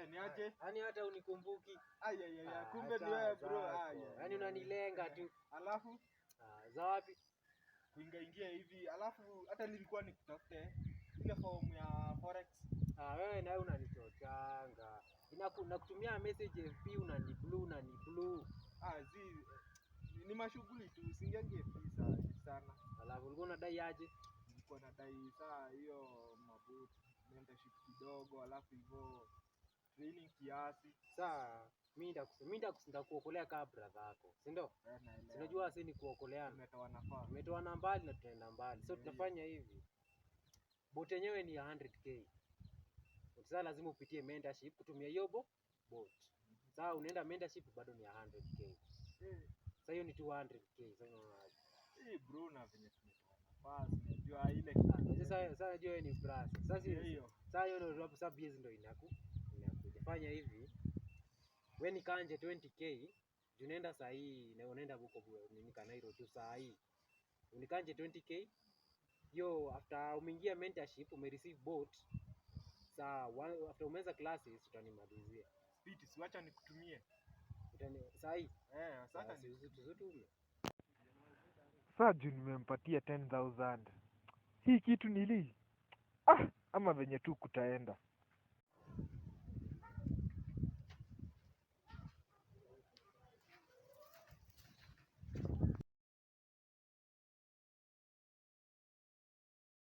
Niaje? Yaani hata unikumbuki. Kumbe ni wewe bro. Yaani unanilenga tu. Alafu za wapi? Kuingia hivi. Alafu hata nilikuwa nikutafute ile form ya forex. Wewe nawe unanichochanga. Nakutumia message FB unani-blue. Ni mashughuli tu, usiingie sana. Alafu ulikuwa unadai aje? Nilikuwa nadai saa hiyo mabuti, mentorship kidogo, alafu hivyo training kiasi. Saa mimi ndakuokolea kama brother yako, si ndio? Unajua sisi ni kuokoleana. Tumetoana mbali na tutaenda mbali. So tunafanya hivi. Bot yenyewe ni 100k. Sasa lazima upitie mentorship kutumia hiyo bot. Sasa unaenda mentorship bado ni 100k. Sasa hiyo ni 200k. Bro na venye tumetoana unajua ile sasa unajua ni brother. Sasa hiyo ndio sasa base ndio inakuja. Fanya hivi. Wewe ni kanje 20k, unaenda saa hii na unaenda huko nini Kanairo tu saa hii. Unikanje 20k. Yo after umeingia mentorship umereceive bot. Saa after umeza classes utanimalizia. Speed siacha nikutumie. Saa hii? Sasa tuzutume. Sasa nimempatia 10,000. Hii kitu nili ama venye tu kutaenda.